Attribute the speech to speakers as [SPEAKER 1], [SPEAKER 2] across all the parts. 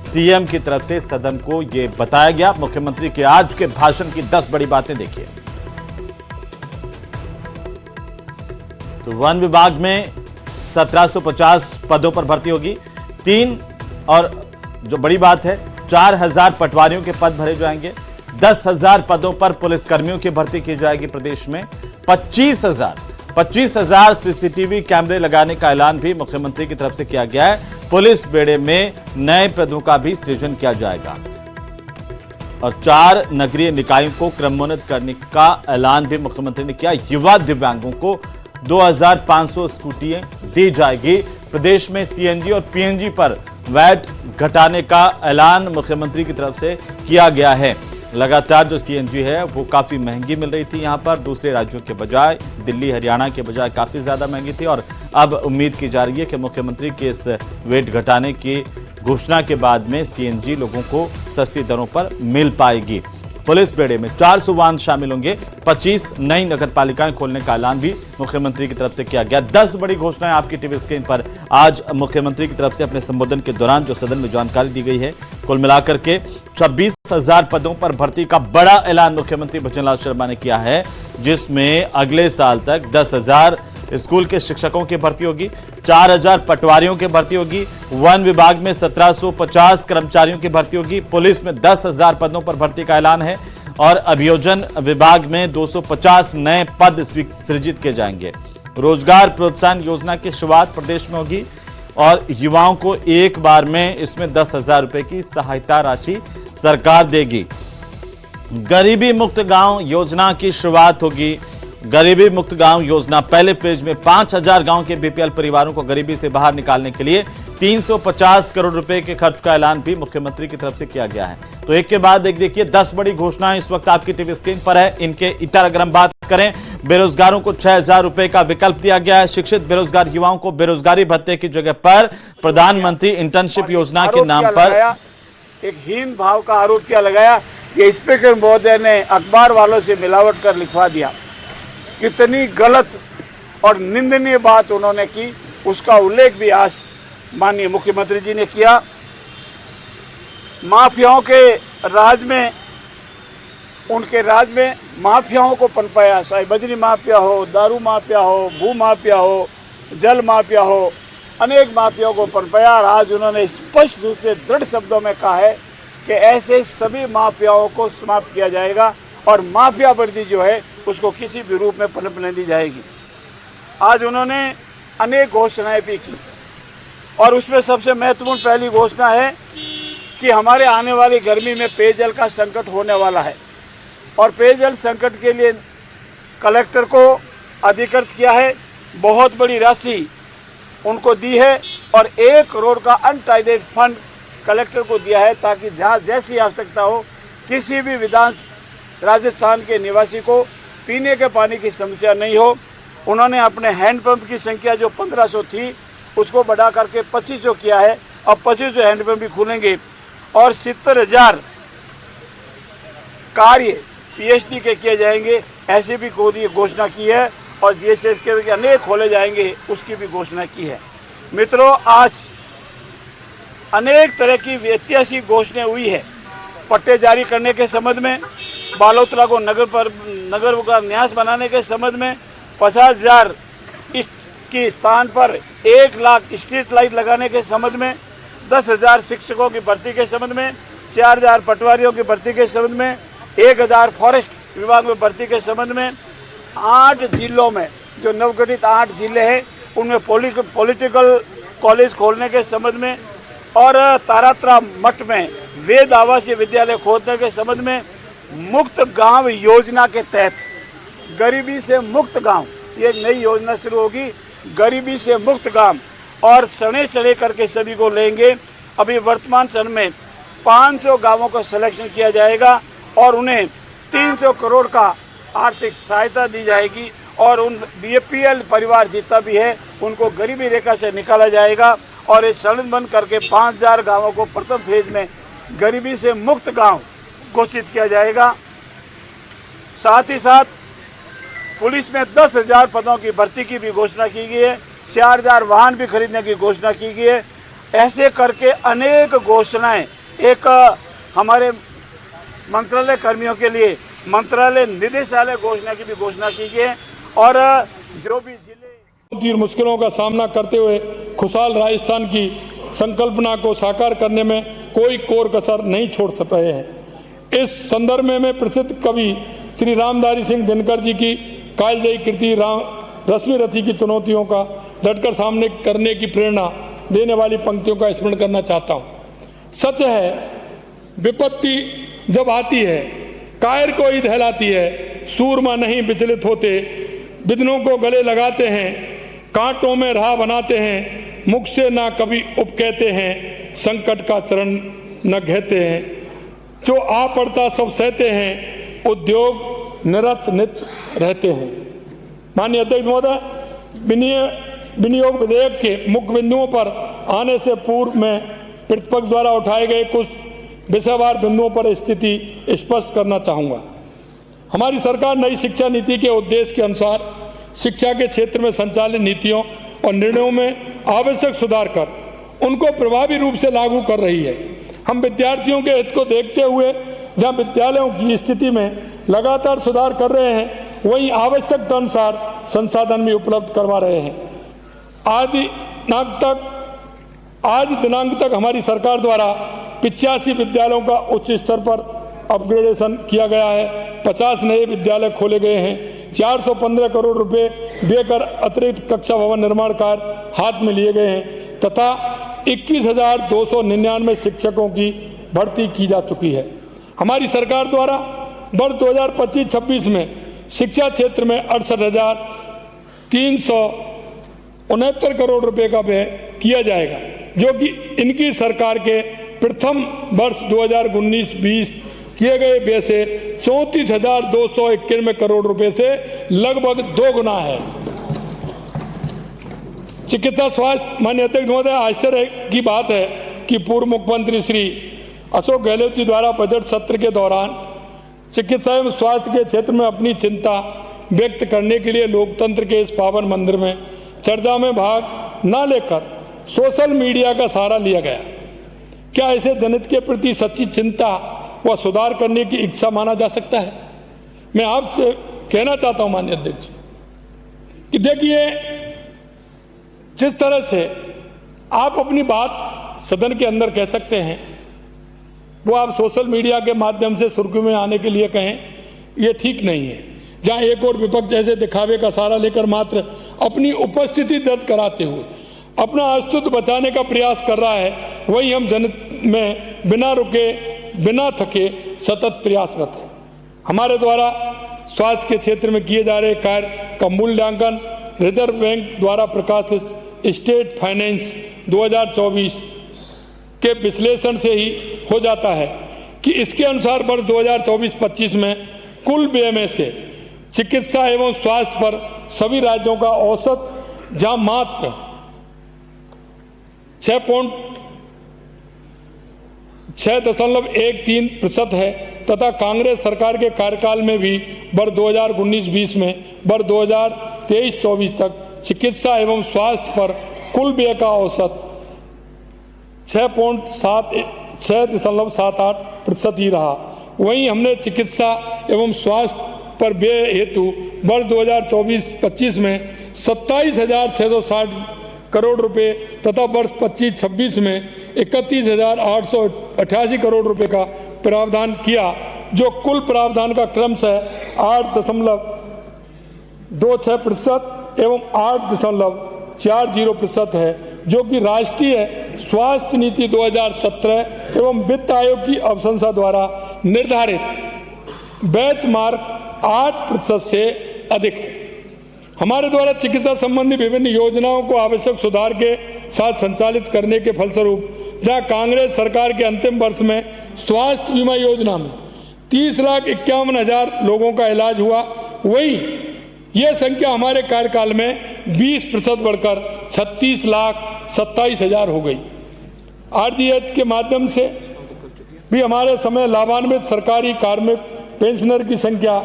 [SPEAKER 1] CM की तरफ से सदन को यह बताया गया। मुख्यमंत्री के आज के भाषण की 10 बड़ी बातें देखिए। तो वन विभाग में 1750 पदों पर भर्ती होगी। 3 और जो बड़ी बात है 4000 पटवारियों के पद भरे जाएंगे। 10,000 पदों पर पुलिसकर्मियों की भर्ती की जाएगी। प्रदेश में 25,000 सीसीटीवी कैमरे लगाने का ऐलान भी मुख्यमंत्री की तरफ से किया गया है। पुलिस बेड़े में नए पदों का भी सृजन किया जाएगा और 4 नगरीय निकायों को क्रमोन्नत करने का ऐलान भी मुख्यमंत्री ने किया। युवा दिव्यांगों को 2500 स्कूटियां दी जाएगी। प्रदेश में सीएनजी और पीएनजी पर वैट घटाने का ऐलान मुख्यमंत्री की तरफ से किया गया है। लगातार जो सीएनजी है वो काफी महंगी मिल रही थी, यहां पर दूसरे राज्यों के बजाय, दिल्ली हरियाणा के बजाय काफी ज्यादा महंगी थी और अब उम्मीद की जा रही है कि मुख्यमंत्री के इस वेट घटाने की घोषणा के बाद में सीएनजी लोगों को सस्ती दरों पर मिल पाएगी। पुलिस बेड़े में 400 वाहन शामिल होंगे। 25 नई नगर पालिकाएं खोलने का ऐलान भी मुख्यमंत्री की तरफ से किया गया। 10 बड़ी घोषणाएं आपकी टीवी स्क्रीन पर आज मुख्यमंत्री की तरफ से अपने संबोधन के दौरान जो सदन में जानकारी दी गई है। कुल मिलाकर के 26,000 पदों पर भर्ती का बड़ा ऐलान मुख्यमंत्री भजनलाल शर्मा ने किया है, जिसमें अगले साल तक 10,000 स्कूल के शिक्षकों की भर्ती होगी, 4000 पटवारियों की भर्ती होगी, वन विभाग में 1750 कर्मचारियों की भर्ती होगी, पुलिस में 10,000 पदों पर भर्ती का ऐलान है और अभियोजन विभाग में 250 नए पद सृजित किए जाएंगे। रोजगार प्रोत्साहन योजना की शुरुआत प्रदेश में होगी और युवाओं को एक बार में इसमें 10,000 रुपए की सहायता राशि सरकार देगी। गरीबी मुक्त गांव योजना की शुरुआत होगी। गरीबी मुक्त गांव योजना पहले फेज में 5,000 गांव के बीपीएल परिवारों को गरीबी से बाहर निकालने के लिए 350 करोड़ रुपए के खर्च का ऐलान भी मुख्यमंत्री की तरफ से किया गया है। तो एक के बाद एक देखिए 10 बड़ी घोषणाएं इस वक्त आपकी टीवी स्क्रीन पर है। इनके इतर अगर हम बात करें, बेरोजगारों को 6,000 रुपए का विकल्प दिया गया है। शिक्षित बेरोजगार युवाओं को बेरोजगारी भत्ते की जगह पर प्रधानमंत्री इंटर्नशिप योजना के नाम पर
[SPEAKER 2] एक हीन भाव का आरोप किया लगाया कि स्पीकर महोदय ने अखबार वालों से मिलावट कर लिखवा दिया। कितनी गलत और निंदनीय बात उन्होंने की, उसका उल्लेख भी आज माननीय मुख्यमंत्री जी ने किया। माफियाओं के राज में, उनके राज में माफियाओं को पनपाया, चाहे बजरी माफिया हो, दारू माफिया हो, भू माफिया हो, जल माफिया हो, अनेक माफियाओं को पनपाया। और आज उन्होंने स्पष्ट रूप से दृढ़ शब्दों में कहा है कि ऐसे सभी माफियाओं को समाप्त किया जाएगा और माफिया वर्दी जो है उसको किसी भी रूप में पनपने दी जाएगी। आज उन्होंने अनेक घोषणाएं भी की और उसमें सबसे महत्वपूर्ण पहली घोषणा है कि हमारे आने वाली गर्मी में पेयजल का संकट होने वाला है और पेयजल संकट के लिए कलेक्टर को अधिकृत किया है। बहुत बड़ी राशि उनको दी है और 1 करोड़ का अनटाइडेड फंड कलेक्टर को दिया है ताकि जहाँ जैसी आवश्यकता हो किसी भी राजस्थान के निवासी को पीने के पानी की समस्या नहीं हो। उन्होंने अपने हैंडपंप की संख्या जो 1500 थी उसको बढ़ा करके 2500 किया है। अब 2500 हैंडपंप भी खुलेंगे और 70,000 कार्य पीएचडी के किए जाएंगे, ऐसे भी घोषणा की है और जीएसएस के अनेक खोले जाएंगे, उसकी भी घोषणा की है। मित्रों, आज अनेक तरह की ऐतिहासिक घोषणाएं हुई है। पट्टे जारी करने के संबंध में, बालोतरा को नगर का न्यास बनाने के संबंध में, 50,000 की स्थान पर 1 लाख स्ट्रीट लाइट लगाने के संबंध में, 10,000 शिक्षकों की भर्ती के संबंध में, 4,000 पटवारियों की भर्ती के संबंध में, 1,000 फॉरेस्ट विभाग में भर्ती के संबंध में, 8 जिलों में जो नवगठित 8 जिले हैं उनमें पॉलिटिकल कॉलेज खोलने के संबंध में और तारात्रा मठ में वेद आवासीय विद्यालय खोलने के संबंध में, मुक्त गांव योजना के तहत गरीबी से मुक्त गांव, ये नई योजना शुरू होगी, गरीबी से मुक्त गांव और सड़े करके सभी को लेंगे। अभी वर्तमान समय में 500 गांवों को सिलेक्शन किया जाएगा और उन्हें 300 करोड़ का आर्थिक सहायता दी जाएगी और उन बीपीएल परिवार जितना भी है उनको गरीबी रेखा से निकाला जाएगा और ये चरणबद्ध करके 5,000 गाँवों को प्रथम फेज में गरीबी से मुक्त गांव घोषित किया जाएगा। साथ ही साथ पुलिस में 10,000 पदों की भर्ती की भी घोषणा की गई है, 4,000 वाहन भी खरीदने की घोषणा की गई है। ऐसे करके अनेक घोषणाएं एक हमारे मंत्रालय कर्मियों के लिए मंत्रालय निदेशालय घोषणा की भी घोषणा की गई है। और जो भी जिले
[SPEAKER 3] मुश्किलों का सामना करते हुए खुशहाल राजस्थान की संकल्पना को साकार करने में कोई कोर कसर नहीं छोड़ रहे हैं। इस संदर्भ में मैं प्रसिद्ध कवि श्री रामधारी सिंह दिनकर जी की कालजयी कृति रश्मि रथी की चुनौतियों का डटकर सामने करने की प्रेरणा देने वाली पंक्तियों का स्मरण करना चाहता हूँ। सच है, विपत्ति जब आती है कायर को ही दहलाती है, सूरमा नहीं विचलित होते, विघ्नों को गले लगाते हैं, कांटों में राह बनाते हैं, मुख से ना कभी उप कहते हैं, संकट का चरण न घेते हैं, जो आ पड़ता सब सहते हैं, उद्योग निरत नित रहते हैं। माननीय अध्यक्ष महोदय, विनियोग विधेयक के मुख्य बिंदुओं पर आने से पूर्व में प्रतिपक्ष द्वारा उठाए गए कुछ विषयवार बिंदुओं पर स्थिति स्पष्ट करना चाहूँगा। हमारी सरकार नई शिक्षा नीति के उद्देश्य के अनुसार शिक्षा के क्षेत्र में संचालित नीतियों और निर्णयों में आवश्यक सुधार कर उनको प्रभावी रूप से लागू कर रही है। हम विद्यार्थियों के हित को देखते हुए जहां विद्यालयों की स्थिति में लगातार सुधार कर रहे हैं, वहीं आवश्यकता अनुसार संसाधन भी उपलब्ध करवा रहे हैं। आज दिनांक तक हमारी सरकार द्वारा 85 विद्यालयों का उच्च स्तर पर अपग्रेडेशन किया गया है, 50 नए विद्यालय खोले गए हैं, 415 करोड़ रुपए देकर अतिरिक्त कक्षा भवन निर्माण कार्य हाथ में लिए गए हैं तथा 21,299 शिक्षकों की भर्ती की जा चुकी है। हमारी सरकार द्वारा वर्ष 2025-26 में शिक्षा क्षेत्र में 68,369 करोड़ रुपए का व्यय किया जाएगा, जो कि इनकी सरकार के प्रथम वर्ष 2019-20 किए गए व्यय से 34,291 करोड़ रुपए से लगभग 2 गुना है। चिकित्सा स्वास्थ्य, माननीय अध्यक्ष महोदय, आश्चर्य की बात है कि पूर्व मुख्यमंत्री श्री अशोक गहलोत जी द्वारा बजट सत्र के दौरान चिकित्सा एवं स्वास्थ्य के क्षेत्र में अपनी चिंता व्यक्त करने के लिए लोकतंत्र के इस पावन मंदिर में चर्चा में भाग न लेकर सोशल मीडिया का सहारा लिया गया। क्या ऐसे जनहित के प्रति सच्ची चिंता व सुधार करने की इच्छा माना जा सकता है? मैं आपसे कहना चाहता हूं माननीय अध्यक्ष कि देखिए, जिस तरह से आप अपनी बात सदन के अंदर कह सकते हैं, वो आप सोशल मीडिया के माध्यम से सुर्खियों में आने के लिए कहें, ये ठीक नहीं है। जहां एक और विपक्ष ऐसे दिखावे का सहारा लेकर मात्र अपनी उपस्थिति दर्ज कराते हुए अपना अस्तित्व बचाने का प्रयास कर रहा है, वही हम जनहित में बिना रुके बिना थके सतत प्रयासरत हैं। हमारे द्वारा स्वास्थ्य के क्षेत्र में किए जा रहे कार्य का मूल्यांकन रिजर्व बैंक द्वारा प्रकाशित स्टेट फाइनेंस 2024 के विश्लेषण से ही हो जाता है कि इसके अनुसार वर्ष 2024-25 में कुल व्यय में से चिकित्सा एवं स्वास्थ्य पर सभी राज्यों का औसत जहां मात्र 6.13% है तथा कांग्रेस सरकार के कार्यकाल में भी वर्ष 2019-20 में वर्ष 2023-24 तक चिकित्सा एवं स्वास्थ्य पर कुल व्यय का औसत 6.78% ही रहा। वहीं हमने चिकित्सा एवं स्वास्थ्य पर व्यय हेतु वर्ष 2024-25 में 27,660 करोड़ रुपए तथा वर्ष 25-26 में 31,888 करोड़ रुपए का प्रावधान किया, जो कुल प्रावधान का क्रमशः 8.26% एवं 8.40% है, जो कि राष्ट्रीय स्वास्थ्य नीति 2017 एवं वित्त आयोग की अवसंसा द्वारा निर्धारित बेंचमार्क 8% से अधिक है। हमारे द्वारा चिकित्सा संबंधी विभिन्न योजनाओं को आवश्यक सुधार के साथ संचालित करने के फलस्वरूप जहां कांग्रेस सरकार के अंतिम वर्ष में स्वास्थ्य बीमा योजना में 30,51,000 लोगों का इलाज हुआ, वहीं यह संख्या हमारे कार्यकाल में 20% बढ़कर 36,27,000 हो गई। आरजीएच के माध्यम से भी हमारे समय लाभान्वित सरकारी कार्मिक पेंशनर की संख्या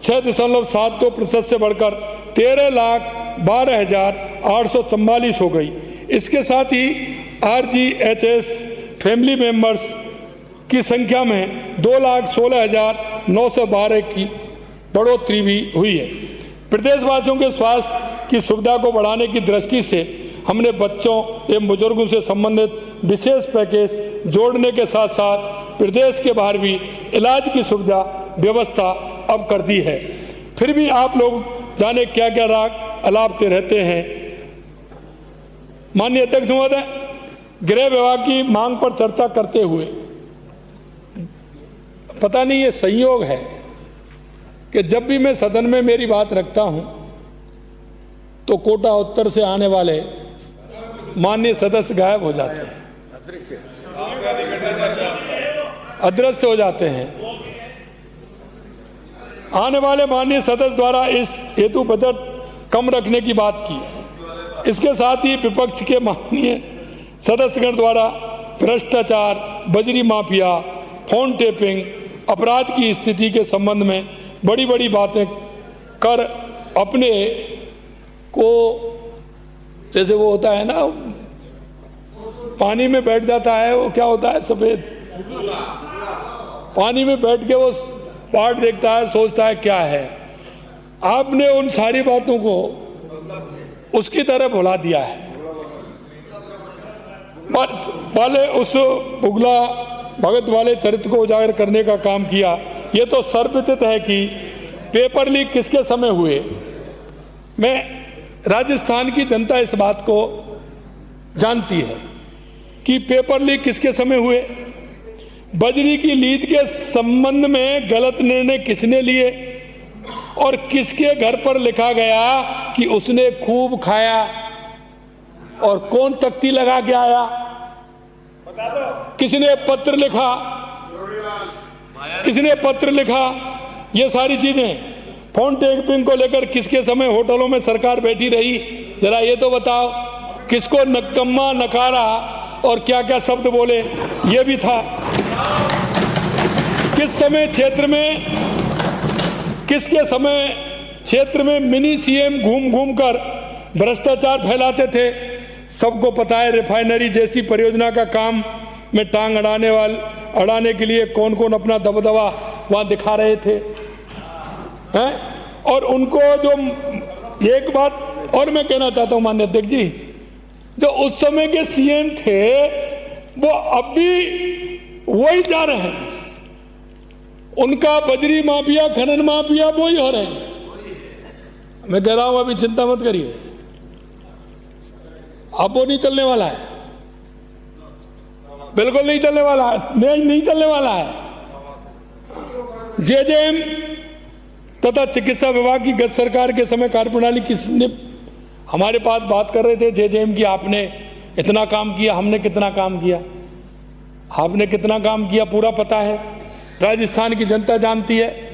[SPEAKER 3] 6.72% से बढ़कर 13,12,844 हो गई। इसके साथ ही आरजीएचएस फैमिली मेंबर्स की संख्या में 2,16,912 की बढ़ोतरी भी हुई है। प्रदेशवासियों के स्वास्थ्य की सुविधा को बढ़ाने की दृष्टि से हमने बच्चों एवं बुजुर्गों से संबंधित विशेष पैकेज जोड़ने के साथ साथ प्रदेश के बाहर भी इलाज की सुविधा व्यवस्था अब कर दी है। फिर भी आप लोग जाने क्या क्या राग अलापते रहते हैं। माननीय अध्यक्ष महोदय, गृह विभाग की मांग पर चर्चा करते हुए, पता नहीं ये संयोग है कि जब भी मैं सदन में मेरी बात रखता हूं तो कोटा उत्तर से आने वाले माननीय सदस्य गायब हो जाते हैं, अदृश्य हो जाते हैं। आने वाले माननीय सदस्य द्वारा इस हेतु बजट कम रखने की बात की। इसके साथ ही विपक्ष के माननीय सदस्यगण द्वारा भ्रष्टाचार, बजरी माफिया, फोन टेपिंग, अपराध की स्थिति के संबंध में बड़ी बड़ी बातें कर अपने को, जैसे वो होता है ना, पानी में बैठ जाता है, वो क्या होता है, सफेद पानी में बैठ के वो पार्ट देखता है, सोचता है क्या है। आपने उन सारी बातों को उसकी तरह भुला दिया है। वाले उस उगला भगत वाले चरित्र को उजागर करने का काम किया। ये तो सर्वविदित है कि पेपर लीक किसके समय हुए। मैं राजस्थान की जनता इस बात को जानती है कि पेपर लीक किसके समय हुए। बजरी की लीज के संबंध में गलत निर्णय किसने लिए और किसके घर पर लिखा गया कि उसने खूब खाया और कौन तख्ती लगा के आया, किसने पत्र लिखा, किसने पत्र लिखा, ये सारी चीजें। फोन टेपिंग को लेकर किसके समय होटलों में सरकार बैठी रही, जरा ये तो बताओ। किसको नक्कम्मा, नकारा और क्या क्या शब्द बोले, ये भी था। किस समय क्षेत्र में, किसके समय क्षेत्र में मिनी सीएम घूम घूम कर भ्रष्टाचार फैलाते थे, सबको पता है। रिफाइनरी जैसी परियोजना का काम में टांग अड़ाने के लिए कौन कौन अपना दबदबा वहां दिखा रहे थे, हैं? और उनको जो एक बात और मैं कहना चाहता हूं माननीय अध्यक्ष जी, जो उस समय के सीएम थे वो अब भी वही जा रहे हैं। उनका बजरी माफिया, खनन माफिया वही हो रहे हैं। मैं कह रहा हूं अभी चिंता मत करिए, अब वो नहीं चलने वाला है, बिल्कुल नहीं चलने वाला है, नहीं चलने वाला है। जेजेएम तथा चिकित्सा विभाग की गत सरकार के समय कार्यप्रणाली किसने, हमारे पास बात कर रहे थे जेजेएम की, आपने इतना काम किया, हमने कितना काम किया, आपने कितना काम किया पूरा पता है, राजस्थान की जनता जानती है।